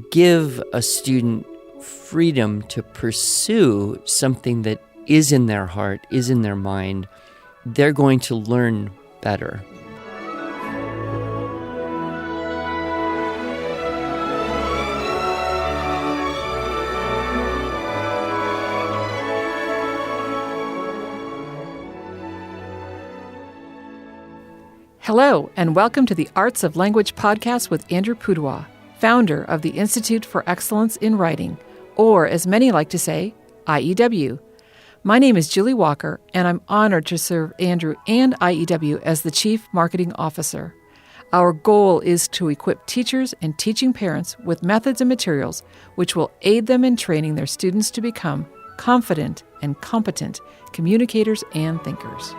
give a student freedom to pursue something that is in their heart, is in their mind, they're going to learn better. Hello, and welcome to the Arts of Language podcast with Andrew Pudewa, founder of the Institute for Excellence in Writing, or as many like to say, IEW. My name is Julie Walker, and I'm honored to serve Andrew and IEW as the Chief Marketing Officer. Our goal is to equip teachers and teaching parents with methods and materials which will aid them in training their students to become confident and competent communicators and thinkers.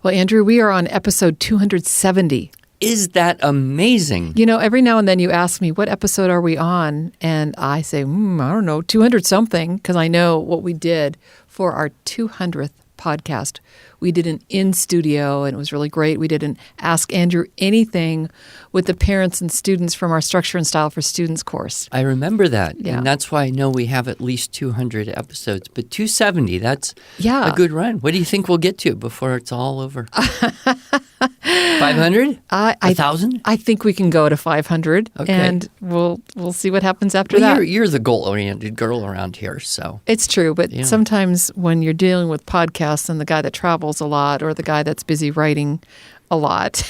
Well, Andrew, we are on episode 270. Is that amazing? You know, every now and then you ask me, what episode are we on? And I say, I don't know, 200 something, because I know what we did for our 200th podcast. We did an in-studio, and it was really great. We did an Ask Andrew Anything with the parents and students from our Structure and Style for Students course. I remember that, Yeah. and that's why I know we have at least 200 episodes. But 270, that's a good run. What do you think we'll get to before it's all over? 500? 1,000? I think we can go to 500, and we'll see what happens after that. You're the goal-oriented girl around here, so. It's true, but sometimes when you're dealing with podcasts and the guy that travels a lot or the guy that's busy writing a lot.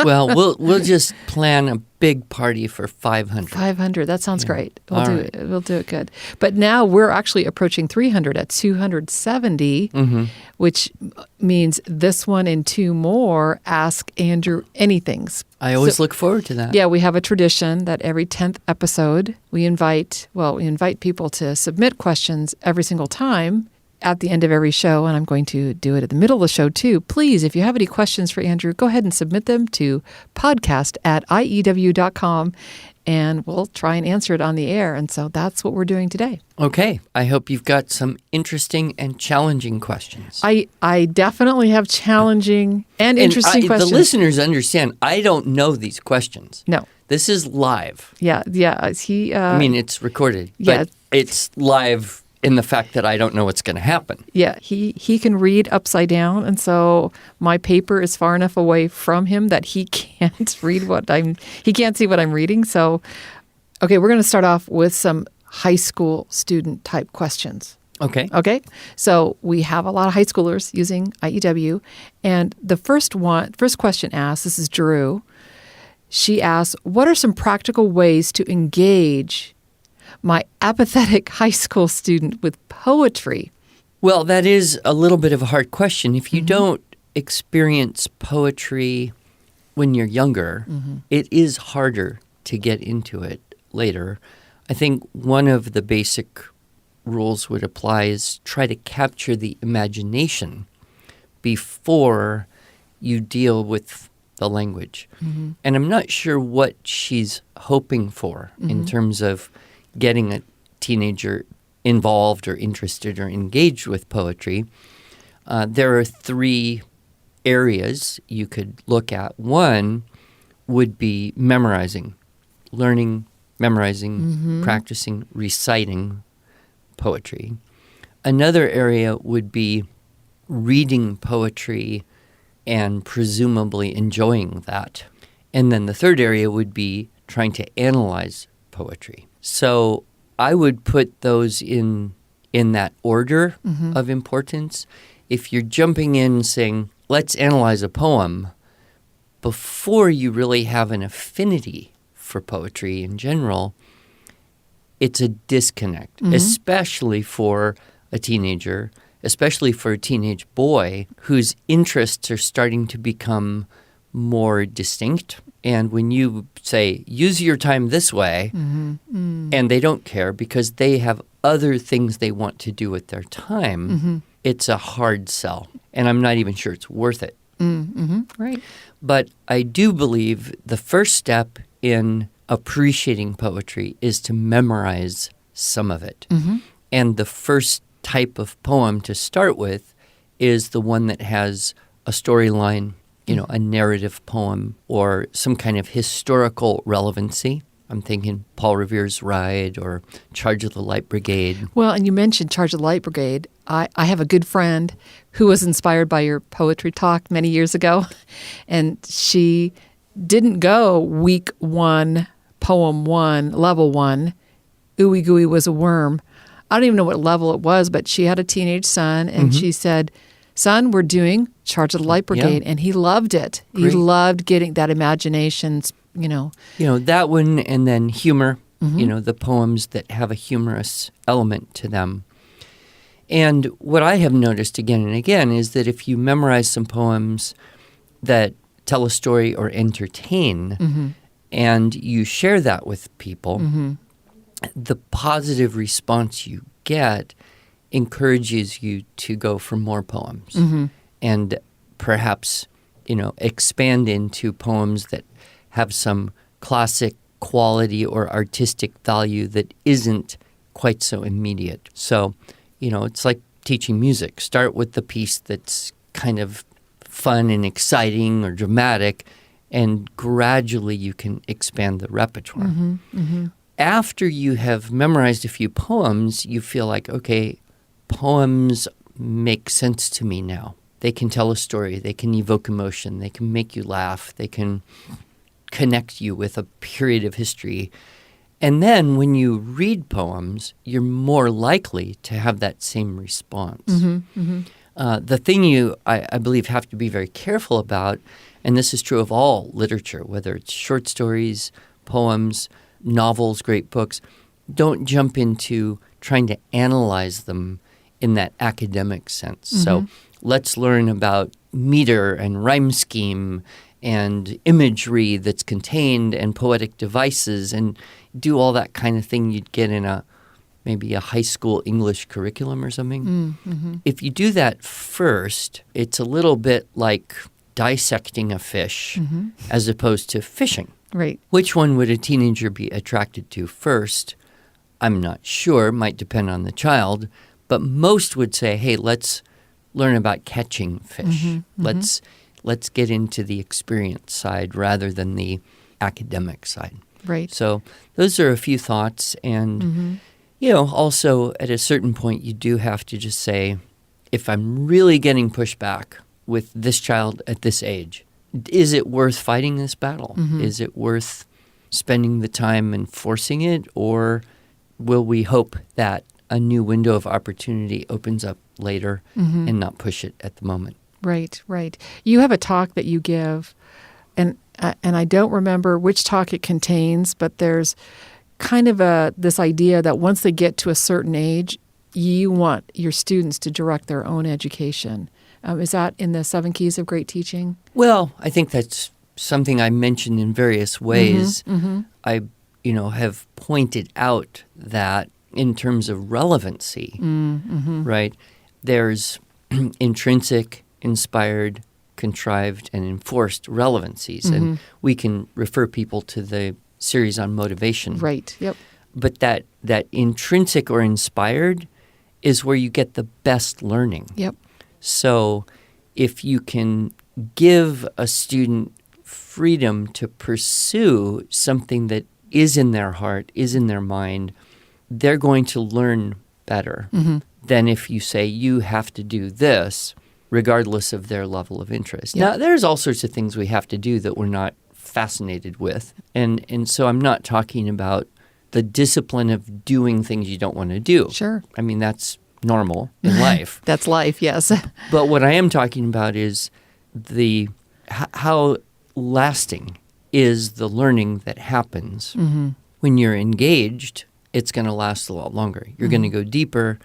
Well, we'll just plan a big party for 500. 500, that sounds great. We'll do it good. But now we're actually approaching 300 at 270, which means this one and two more Ask Andrew Anythings. I always look forward to that. Yeah, we have a tradition that every 10th episode we invite people to submit questions every single time at the end of every show, and I'm going to do it at the middle of the show too. Please, if you have any questions for Andrew, go ahead and submit them to podcast@iew.com, and we'll try and answer it on the air. And so that's what we're doing today. Okay. I hope you've got some interesting and challenging questions. I definitely have challenging and interesting questions. The listeners understand, I don't know these questions. No. This is live. Yeah. I mean, it's recorded, but it's live in the fact that I don't know what's going to happen. Yeah, he can read upside down, and so my paper is far enough away from him that he can't read he can't see what I'm reading. So, okay, we're going to start off with some high school student type questions. Okay. So we have a lot of high schoolers using IEW, and the first question asks, this is Drew. She asks, what are some practical ways to engage my apathetic high school student with poetry? Well, that is a little bit of a hard question. If you don't experience poetry when you're younger, it is harder to get into it later. I think one of the basic rules would apply is try to capture the imagination before you deal with the language. And I'm not sure what she's hoping for in terms of getting a teenager involved or interested or engaged with poetry. There are three areas you could look at. One would be memorizing, learning, memorizing, practicing, reciting poetry. Another area would be reading poetry and presumably enjoying that. And then the third area would be trying to analyze poetry. So I would put those in that order of importance. If you're jumping in saying, let's analyze a poem, before you really have an affinity for poetry in general, it's a disconnect, especially for a teenager, especially for a teenage boy whose interests are starting to become more distinct. And when you say, use your time this way, and they don't care because they have other things they want to do with their time, it's a hard sell. And I'm not even sure it's worth it. Right. But I do believe the first step in appreciating poetry is to memorize some of it. And the first type of poem to start with is the one that has a storyline, a narrative poem, or some kind of historical relevancy. I'm thinking Paul Revere's Ride or Charge of the Light Brigade. Well, and you mentioned Charge of the Light Brigade. I have a good friend who was inspired by your poetry talk many years ago, and she didn't go week 1, poem 1, level 1. Ooey Gooey was a worm. I don't even know what level it was, but she had a teenage son, and she said, "Son, we're doing Charge of the Light Brigade," and he loved it. Great. He loved getting that imagination, that one, and then humor, the poems that have a humorous element to them. And what I have noticed again and again is that if you memorize some poems that tell a story or entertain, and you share that with people, the positive response you get encourages you to go for more poems and perhaps, expand into poems that have some classic quality or artistic value that isn't quite so immediate. So, it's like teaching music. Start with the piece that's kind of fun and exciting or dramatic, and gradually you can expand the repertoire. After you have memorized a few poems, you feel like, okay, poems make sense to me now. They can tell a story. They can evoke emotion. They can make you laugh. They can connect you with a period of history. And then when you read poems, you're more likely to have that same response. The thing I believe, have to be very careful about, and this is true of all literature, whether it's short stories, poems, novels, great books, don't jump into trying to analyze them in that academic sense. So let's learn about meter and rhyme scheme and imagery that's contained and poetic devices and do all that kind of thing you'd get in maybe a high school English curriculum or something. If you do that first, it's a little bit like dissecting a fish as opposed to fishing. Right. Which one would a teenager be attracted to first? I'm not sure. Might depend on the child. But most would say, hey, let's learn about catching fish. Let's get into the experience side rather than the academic side. Right. So those are a few thoughts. And, also at a certain point, you do have to just say, if I'm really getting pushback with this child at this age, is it worth fighting this battle? Is it worth spending the time and forcing it? Or will we hope that a new window of opportunity opens up later and not push it at the moment? Right, right. You have a talk that you give, and I don't remember which talk it contains, but there's kind of this idea that once they get to a certain age, you want your students to direct their own education. Is that in the 7 Keys of Great Teaching? Well, I think that's something I mentioned in various ways. I, have pointed out that in terms of relevancy, right, there's intrinsic, inspired, contrived, and enforced relevancies. And we can refer people to the series on motivation. Right, yep. But that intrinsic or inspired is where you get the best learning. Yep. So if you can give a student freedom to pursue something that is in their heart, is in their mind, they're going to learn better than if you say you have to do this regardless of their level of interest. Yep. Now, there's all sorts of things we have to do that we're not fascinated with. And so I'm not talking about the discipline of doing things you don't want to do. Sure. I mean, that's normal in life. That's life, yes. But what I am talking about is how lasting is the learning that happens. When you're engaged, it's going to last a lot longer. You're going to go deeper.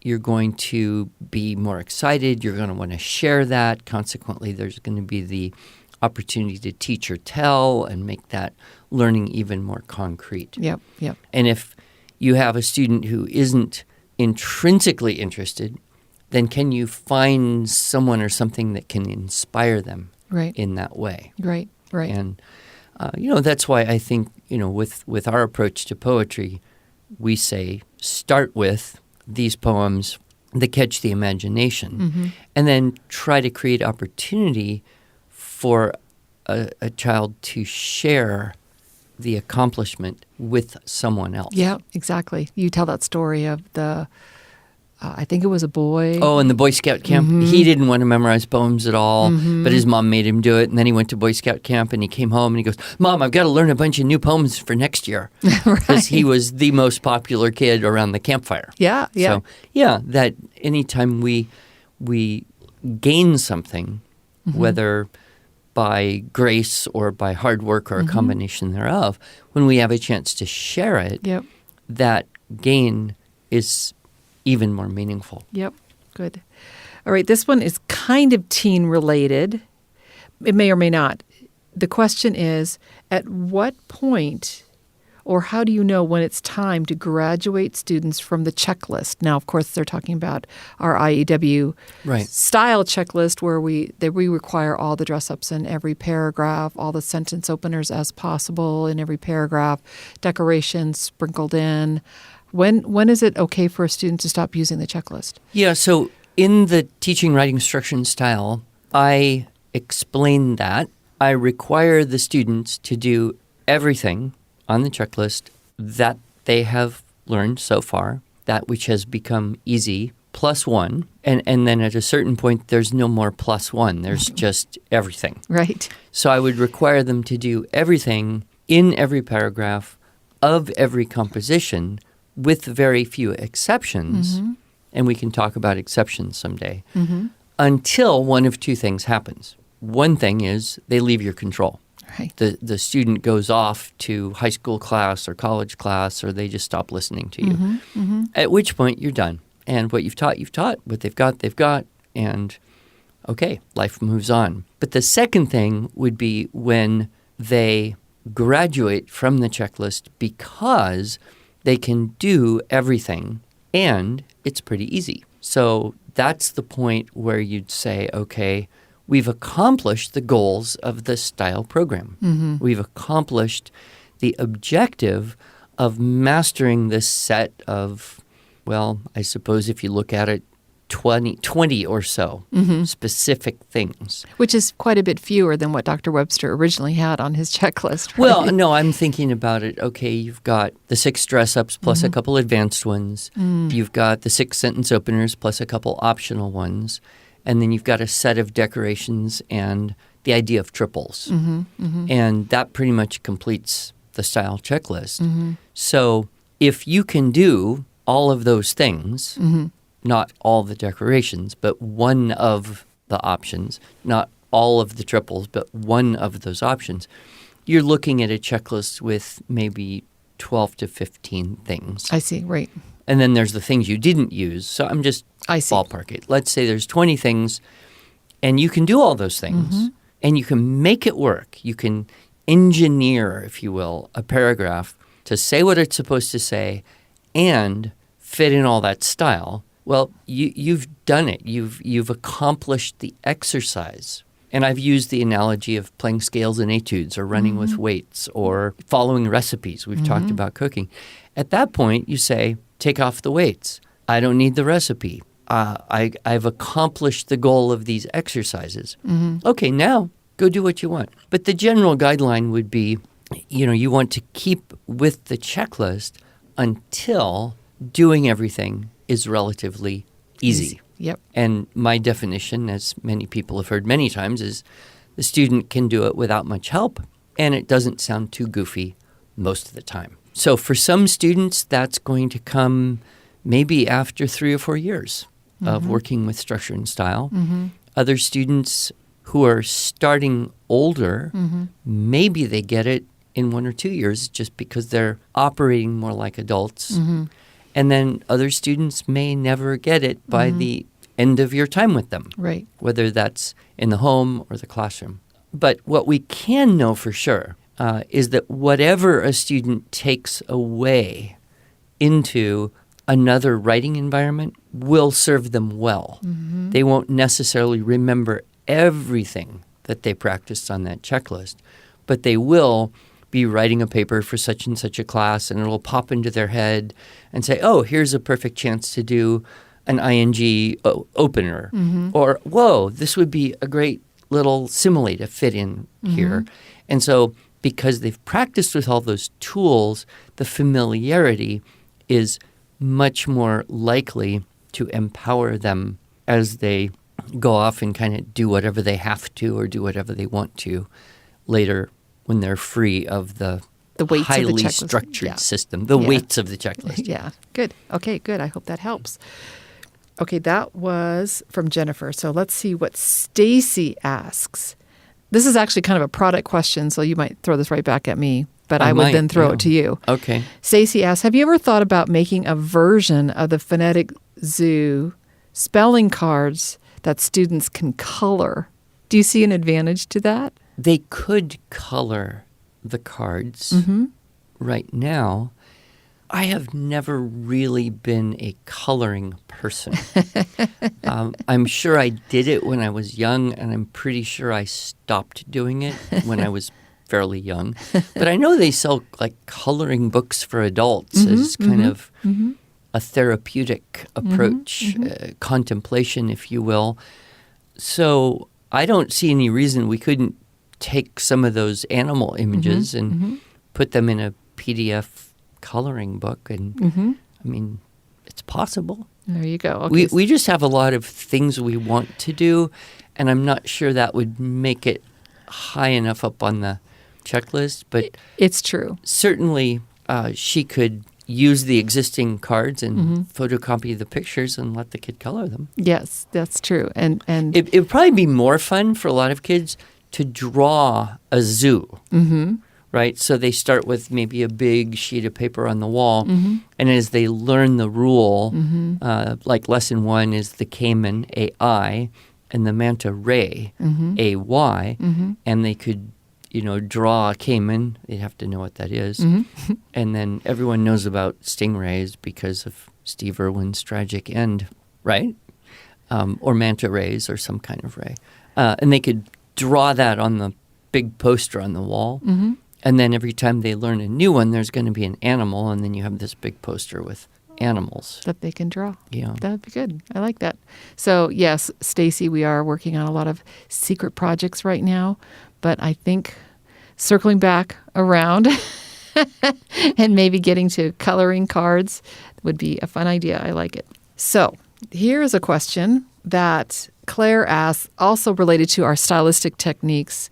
You're going to be more excited. You're going to want to share that. Consequently, there's going to be the opportunity to teach or tell and make that learning even more concrete. Yep. And if you have a student who isn't intrinsically interested, then can you find someone or something that can inspire them in that way? Right. And, that's why I think, with our approach to poetry, we say start with these poems that catch the imagination, and then try to create opportunity for a child to share the accomplishment with someone else. Yeah, exactly. You tell that story of the, I think it was a boy. Oh, in the Boy Scout camp, he didn't want to memorize poems at all, but his mom made him do it. And then he went to Boy Scout camp and he came home and he goes, "Mom, I've got to learn a bunch of new poems for next year." Because he was the most popular kid around the campfire. Yeah, yeah. So, yeah, that anytime we gain something, whether by grace or by hard work or a combination thereof, when we have a chance to share it, Yep. that gain is even more meaningful. Yep. Good. All right. This one is kind of teen related. It may or may not. The question is, at what point or how do you know when it's time to graduate students from the checklist? Now, of course, they're talking about our IEW style checklist where we require all the dress-ups in every paragraph, all the sentence openers as possible in every paragraph, decorations sprinkled in. When is it okay for a student to stop using the checklist? Yeah, so in the teaching, writing, structure, and style, I explain that. I require the students to do everything on the checklist that they have learned so far, that which has become easy, +1. And then at a certain point, there's no more +1. There's just everything. Right. So I would require them to do everything in every paragraph of every composition with very few exceptions. And we can talk about exceptions someday, until one of two things happens. One thing is they leave your control. Right. The student goes off to high school class or college class, or they just stop listening to you, at which point you're done. And what you've taught, what they've got, and okay, life moves on. But the second thing would be when they graduate from the checklist because they can do everything and it's pretty easy. So that's the point where you'd say, okay, we've accomplished the goals of the style program. We've accomplished the objective of mastering this set of, well, I suppose if you look at it, 20 or so specific things. Which is quite a bit fewer than what Dr. Webster originally had on his checklist. Right? Well, no, I'm thinking about it. Okay, you've got the 6 dress-ups plus a couple advanced ones. You've got the 6 sentence openers plus a couple optional ones. And then you've got a set of decorations and the idea of triples. And that pretty much completes the style checklist. So if you can do all of those things, not all the decorations, but one of the options, not all of the triples, but one of those options, you're looking at a checklist with maybe 12 to 15 things. I see, right. And then there's the things you didn't use. So I'm just ballpark it. Let's say there's 20 things, and you can do all those things, and you can make it work. You can engineer, if you will, a paragraph to say what it's supposed to say and fit in all that style. Well, you've done it. You've accomplished the exercise. And I've used the analogy of playing scales and etudes or running with weights or following recipes. We've talked about cooking. At that point, you say, take off the weights. I don't need the recipe. I've accomplished the goal of these exercises. Okay, now go do what you want. But the general guideline would be, you want to keep with the checklist until doing everything is relatively easy. Yep. And my definition, as many people have heard many times, is the student can do it without much help, and it doesn't sound too goofy most of the time. So for some students, that's going to come maybe after 3 or 4 years of working with structure and style. Other students who are starting older, maybe they get it in 1 or 2 years just because they're operating more like adults. And then other students may never get it by the end of your time with them, right? Whether that's in the home or the classroom. But what we can know for sure is that whatever a student takes away into another writing environment will serve them well. They won't necessarily remember everything that they practiced on that checklist, but they will be writing a paper for such and such a class, and it'll pop into their head and say, oh, here's a perfect chance to do an ing opener, or, whoa, this would be a great little simile to fit in here. And so because they've practiced with all those tools, the familiarity is much more likely to empower them as they go off and kind of do whatever they have to or do whatever they want to later when they're free of the weights highly of the checklist. structured system, the weights of the checklist. Yeah, good. Okay, good. I hope that helps. Okay, that was from Jennifer. So let's see what Stacy asks. This is actually kind of a product question, so you might throw this right back at me, but I would then throw it to you. Okay. Stacy asks, have you ever thought about making a version of the Phonetic Zoo spelling cards that students can color? Do you see an advantage to that? They could color the cards right now. I have never really been a coloring person. I'm sure I did it when I was young, and I'm pretty sure I stopped doing it when I was fairly young. But I know they sell like coloring books for adults as kind of a therapeutic approach, contemplation, if you will. So I don't see any reason we couldn't take some of those animal images and put them in a PDF coloring book. And I mean, it's possible. There you go. Okay. We just have a lot of things we want to do, and I'm not sure that would make it high enough up on the checklist. But it's true. Certainly, she could use the existing cards and photocopy the pictures and let the kid color them. Yes, that's true. And it would probably be more fun for a lot of kids to draw a zoo. Right? So they start with maybe a big sheet of paper on the wall, and as they learn the rule, like lesson 1 is the caiman, A-I, and the manta ray, A-Y, and they could, draw a caiman. They'd have to know what that is. And then everyone knows about stingrays because of Steve Irwin's tragic end, right? Or manta rays or some kind of ray. And they could draw that on the big poster on the wall. And then every time they learn a new one, there's going to be an animal, and then you have this big poster with animals that they can draw. Yeah. That would be good. I like that. So, yes, Stacy, we are working on a lot of secret projects right now, but I think circling back around and maybe getting to coloring cards would be a fun idea. I like it. So, here is a question that Claire asks, also related to our stylistic techniques,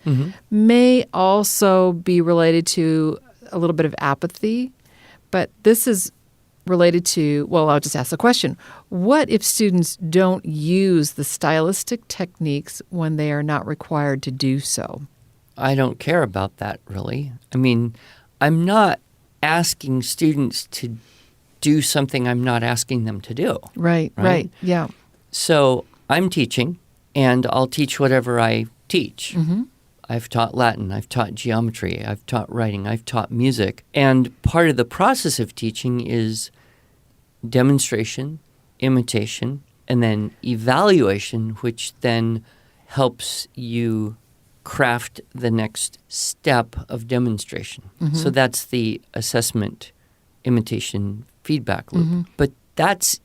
may also be related to a little bit of apathy, but this is related to, well, I'll just ask the question. What if students don't use the stylistic techniques when they are not required to do so? I don't care about that, really. I mean, I'm not asking students to do something I'm not asking them to do. Right, yeah. So I'm teaching, and I'll teach whatever I teach. I've taught Latin, I've taught geometry, I've taught writing, I've taught music. And part of the process of teaching is demonstration, imitation, and then evaluation, which then helps you craft the next step of demonstration. So that's the assessment, imitation, feedback loop. But that's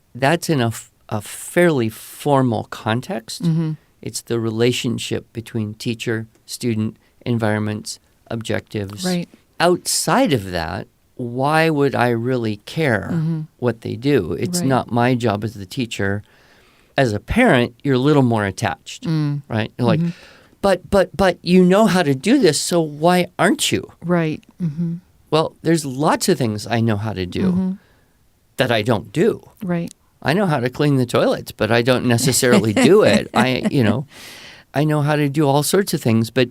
in a fairly formal context. It's the relationship between teacher, student, environments, objectives. Right. Outside of that, why would I really care what they do? It's not my job as the teacher. As a parent, you're a little more attached, right? You're like, but you know how to do this, so why aren't you? Right. Well, there's lots of things I know how to do that I don't do. Right. I know how to clean the toilets, but I don't necessarily do it. I know how to do all sorts of things, but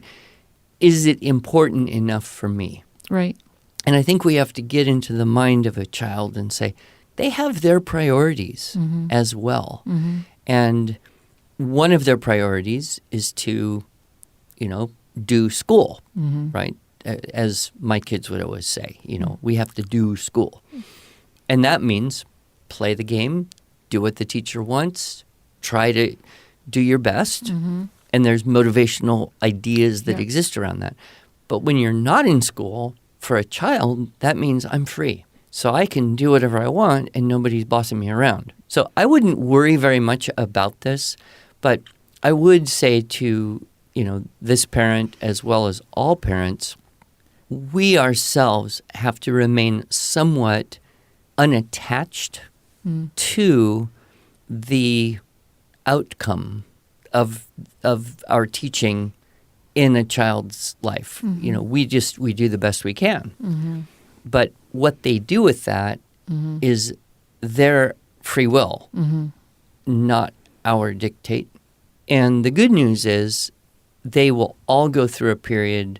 is it important enough for me? Right. And I think we have to get into the mind of a child and say, they have their priorities as well. And one of their priorities is to, do school, right? As my kids would always say, we have to do school. And that means play the game, do what the teacher wants, try to do your best, and there's motivational ideas that exist around that. But when you're not in school, for a child, that means I'm free. so I can do whatever I want and nobody's bossing me around. So I wouldn't worry very much about this, but I would say to, this parent as well as all parents, we ourselves have to remain somewhat unattached to the outcome of our teaching in a child's life. We do the best we can. But what they do with that is their free will, not our dictate. And the good news is they will all go through a period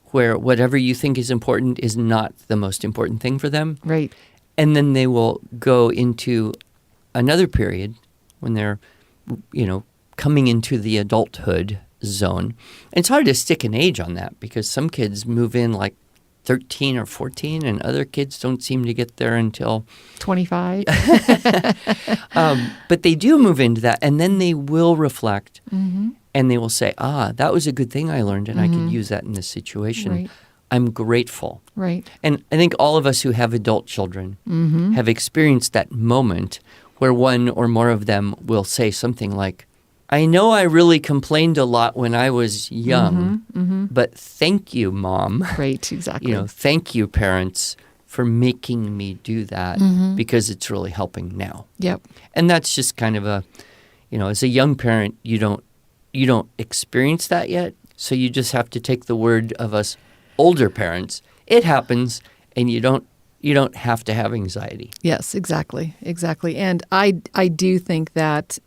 where whatever you think is important is not the most important thing for them. Right. And then they will go into another period when they're, coming into the adulthood zone. And it's hard to stick an age on that because some kids move in like 13 or 14 and other kids don't seem to get there until 25. But they do move into that, and then they will reflect and they will say, that was a good thing I learned and I could use that in this situation. Right. I'm grateful. Right. And I think all of us who have adult children have experienced that moment where one or more of them will say something like, I know I really complained a lot when I was young, but thank you, Mom. Right, exactly. Thank you, parents, for making me do that because it's really helping now. Yep. And that's just kind of as a young parent, you don't experience that yet. So you just have to take the word of us older parents. It happens, and you don't have to have anxiety. Yes, exactly. And I do think that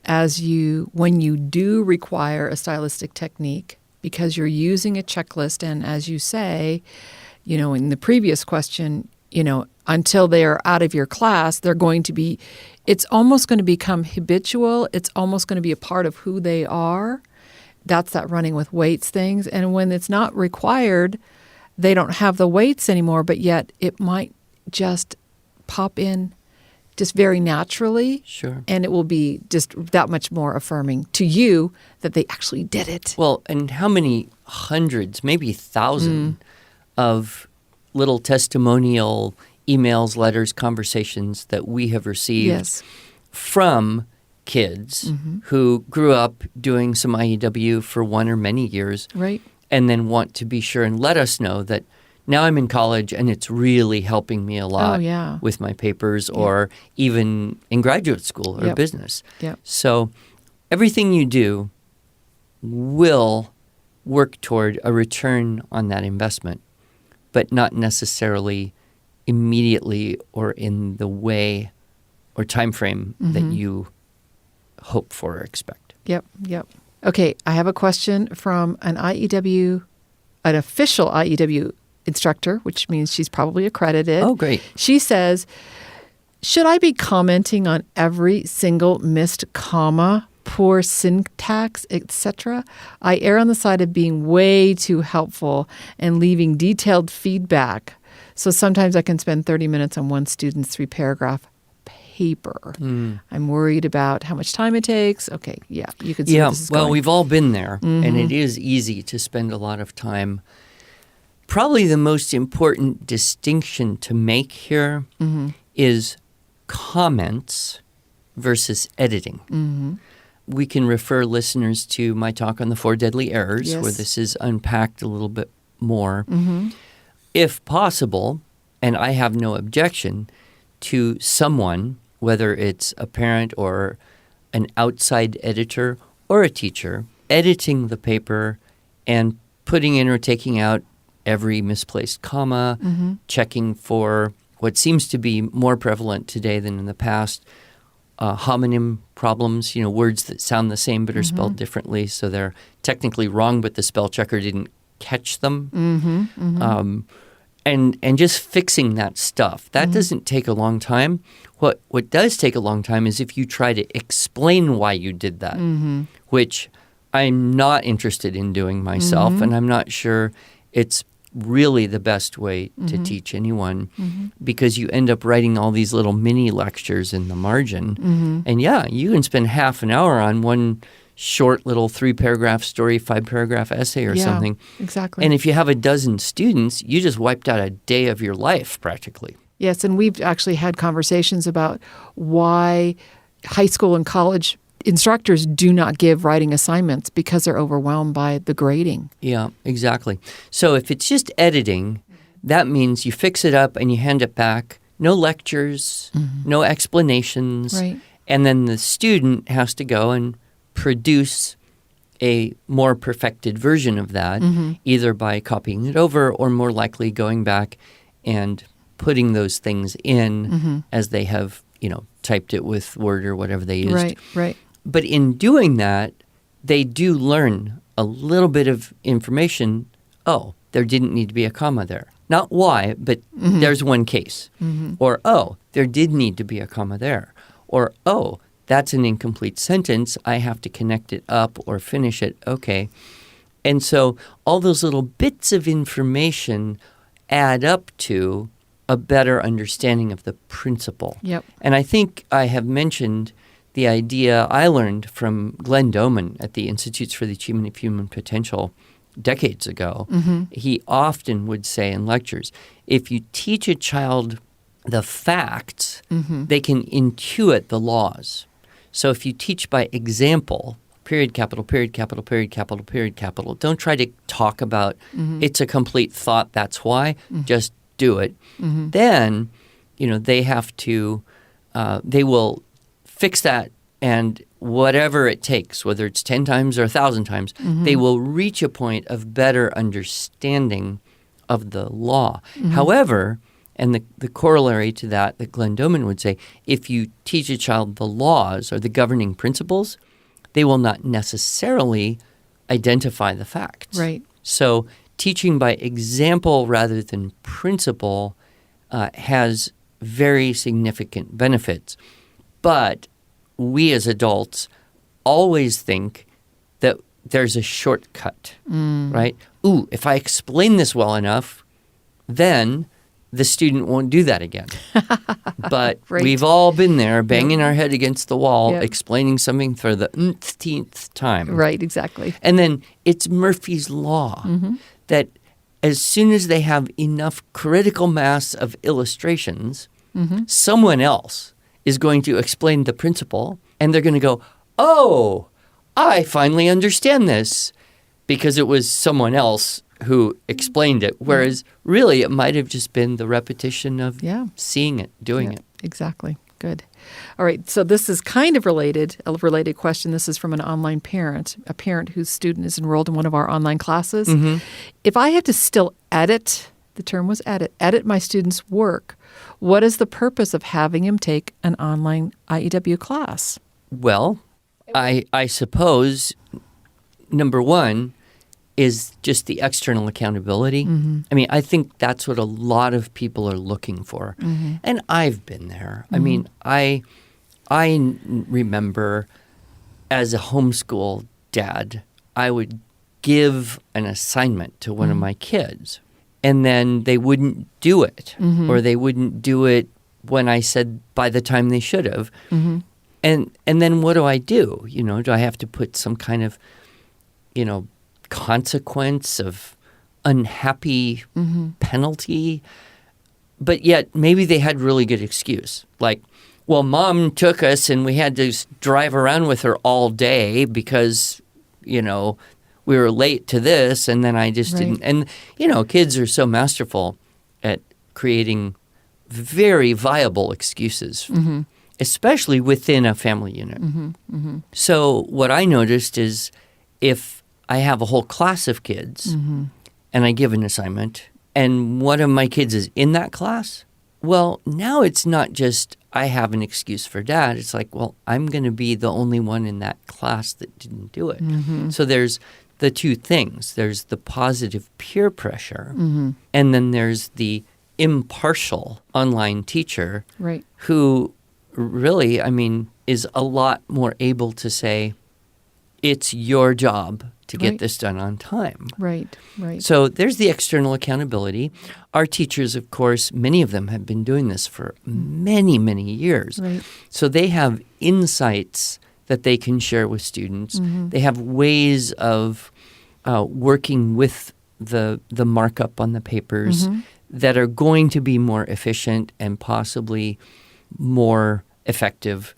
when you do require a stylistic technique, because you're using a checklist, and as you say, in the previous question, until they are out of your class, it's almost going to become habitual. It's almost going to be a part of who they are. That's that running with weights things. And when it's not required, they don't have the weights anymore, but yet it might just pop in just very naturally. Sure. And it will be just that much more affirming to you that they actually did it. Well, and how many hundreds, maybe thousands of little testimonial emails, letters, conversations that we have received from kids who grew up doing some IEW for one or many years. Right. And then want to be sure and let us know that now I'm in college and it's really helping me a lot with my papers or even in graduate school or business. Yep. So everything you do will work toward a return on that investment, but not necessarily immediately or in the way or time frame that you hope for or expect. Yep. Okay, I have a question from an official IEW instructor, which means she's probably accredited. Oh, great. She says, should I be commenting on every single missed comma, poor syntax, etc.? I err on the side of being way too helpful and leaving detailed feedback. So sometimes I can spend 30 minutes on one student's 3-paragraph paper. I'm worried about how much time it takes. Okay, you can see where this is going. We've all been there, and it is easy to spend a lot of time. Probably the most important distinction to make here is comments versus editing. We can refer listeners to my talk on the 4 deadly errors, where this is unpacked a little bit more. If possible, and I have no objection to someone, whether it's a parent or an outside editor or a teacher, editing the paper and putting in or taking out every misplaced comma, checking for what seems to be more prevalent today than in the past, homonym problems, words that sound the same but are spelled differently, so they're technically wrong, but the spell checker didn't catch them. And just fixing that stuff. That doesn't take a long time. What does take a long time is if you try to explain why you did that, which I'm not interested in doing myself, and I'm not sure it's really the best way to teach anyone because you end up writing all these little mini lectures in the margin. And you can spend half an hour on one short little 3-paragraph story, 5-paragraph essay or something. Exactly. And if you have a dozen students, you just wiped out a day of your life practically. Yes, and we've actually had conversations about why high school and college instructors do not give writing assignments because they're overwhelmed by the grading. Yeah, exactly. So if it's just editing, that means you fix it up and you hand it back. No lectures, no explanations. Right. And then the student has to go and produce a more perfected version of that, either by copying it over or more likely going back and putting those things in as they have, typed it with Word or whatever they used. Right, right. But in doing that, they do learn a little bit of information. Oh, there didn't need to be a comma there. Not why, but there's one case. Or, oh, there did need to be a comma there. Or, oh, that's an incomplete sentence. I have to connect it up or finish it. Okay. And so all those little bits of information add up to a better understanding of the principle. Yep. And I think I have mentioned the idea I learned from Glenn Doman at the Institutes for the Achievement of Human Potential decades ago. He often would say in lectures, if you teach a child the facts, they can intuit the laws. So if you teach by example, period, capital, period, capital, period, capital, period, capital, don't try to talk about it's a complete thought, that's why. Just do it. Then, they have to, they will fix that, and whatever it takes, whether it's 10 times or 1,000 times, they will reach a point of better understanding of the law. However, and the corollary to that Glenn Doman would say, if you teach a child the laws or the governing principles, they will not necessarily identify the facts. Right. So teaching by example rather than principle has very significant benefits. But we as adults always think that there's a shortcut, right? Ooh, if I explain this well enough, then the student won't do that again. But Right. we've all been there banging our head against the wall, Yep. explaining something for the th time. Right, exactly. And then it's Murphy's Law that as soon as they have enough critical mass of illustrations, someone else is going to explain the principle, and they're going to go, oh, I finally understand this, because it was someone else who explained it, whereas really it might have just been the repetition of seeing it, doing it. Exactly. Good. All right. So this is kind of a related question. This is from an online parent, a parent whose student is enrolled in one of our online classes. If I have to still edit, the term was edit my student's work, what is the purpose of having him take an online IEW class? Well, I suppose, number one, is just the external accountability. I mean, I think that's what a lot of people are looking for. And I've been there. I mean, I remember as a homeschool dad, I would give an assignment to one of my kids, and then they wouldn't do it, or they wouldn't do it when I said by the time they should have. And then what do I do? Do I have to put some kind of, consequence of unhappy penalty? But yet maybe they had really good excuse. Like, well, Mom took us and we had to drive around with her all day because, we were late to this, and then I just didn't. And, kids are so masterful at creating very viable excuses, especially within a family unit. So what I noticed is if I have a whole class of kids and I give an assignment and one of my kids is in that class, well, now it's not just I have an excuse for dad. It's like, well, I'm going to be the only one in that class that didn't do it. So there's the two things. There's the positive peer pressure, and then there's the impartial online teacher who really, is a lot more able to say, it's your job to get this done on time. Right. So there's the external accountability. Our teachers, of course, many of them have been doing this for many, many years. So they have insights that they can share with students. They have ways of working with the markup on the papers. that are going to be more efficient and possibly more effective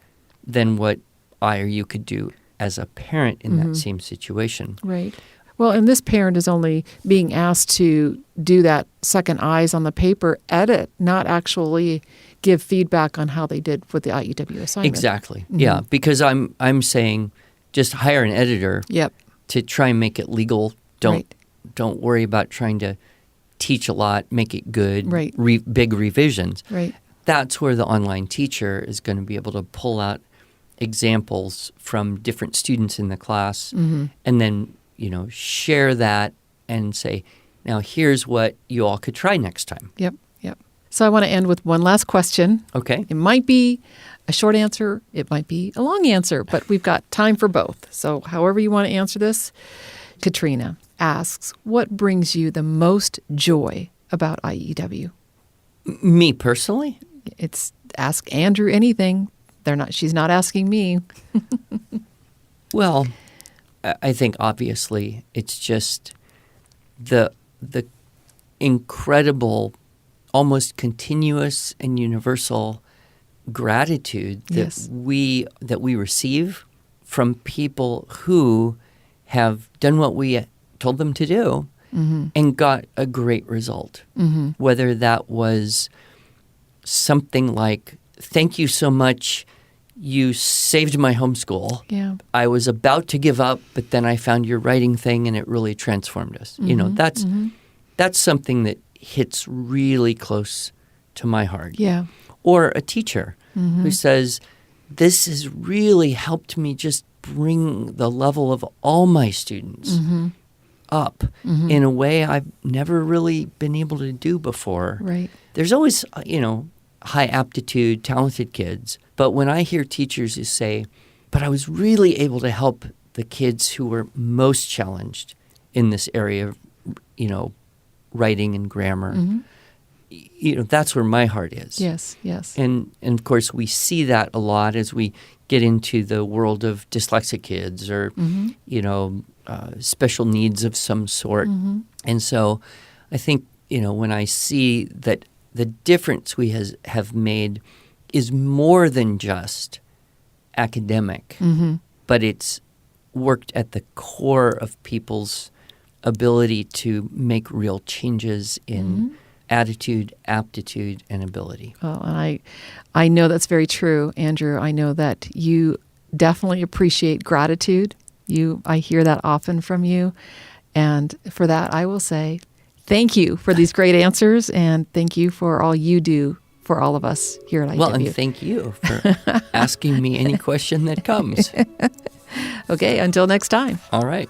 than what I or you could do as a parent in that same situation. Right. Well, and this parent is only being asked to do that second eyes on the paper edit, not actually give feedback on how they did with the IEW assignment. Exactly. Yeah, because I'm saying just hire an editor to try and make it legal. Don't worry about trying to teach a lot, make it good, big revisions. Right. That's where the online teacher is going to be able to pull out examples from different students in the class and then, share that and say, now here's what you all could try next time. Yep. So I want to end with one last question. Okay. It might be a short answer. It might be a long answer, but we've got time for both. So however you want to answer this, Katrina asks, what brings you the most joy about IEW? Me personally? It's ask Andrew anything. She's not asking me. Well, I think obviously it's just the incredible, almost continuous and universal gratitude that we receive from people who have done what we told them to do and got a great result. Whether that was something like, thank you so much, you saved my homeschool. Yeah. I was about to give up, but then I found your writing thing and it really transformed us. That's something that hits really close to my heart. Yeah. Or a teacher who says, this has really helped me just bring the level of all my students up in a way I've never really been able to do before. Right. There's always, high aptitude, talented kids. But when I hear teachers who say, but I was really able to help the kids who were most challenged in this area of, writing and grammar, that's where my heart is. Yes. And of course, we see that a lot as we get into the world of dyslexic kids or, special needs of some sort. And so I think, when I see that the difference we have made is more than just academic, but it's worked at the core of people's ability to make real changes in attitude, aptitude, and ability. Oh, and I know that's very true, Andrew. I know that you definitely appreciate gratitude. I hear that often from you. And for that, I will say thank you for these great answers, and thank you for all you do for all of us here at IEW. Well, and thank you for asking me any question that comes. Okay, until next time. All right.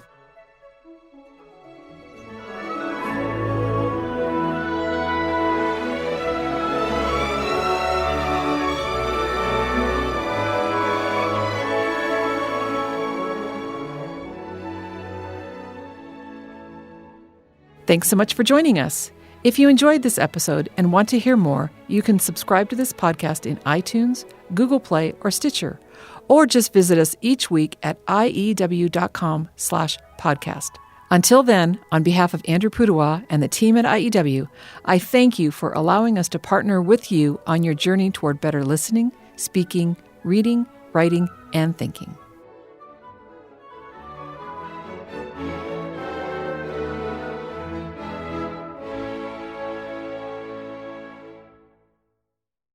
Thanks so much for joining us. If you enjoyed this episode and want to hear more, you can subscribe to this podcast in iTunes, Google Play, or Stitcher, or just visit us each week at iew.com/podcast. Until then, on behalf of Andrew Pudewa and the team at IEW, I thank you for allowing us to partner with you on your journey toward better listening, speaking, reading, writing, and thinking.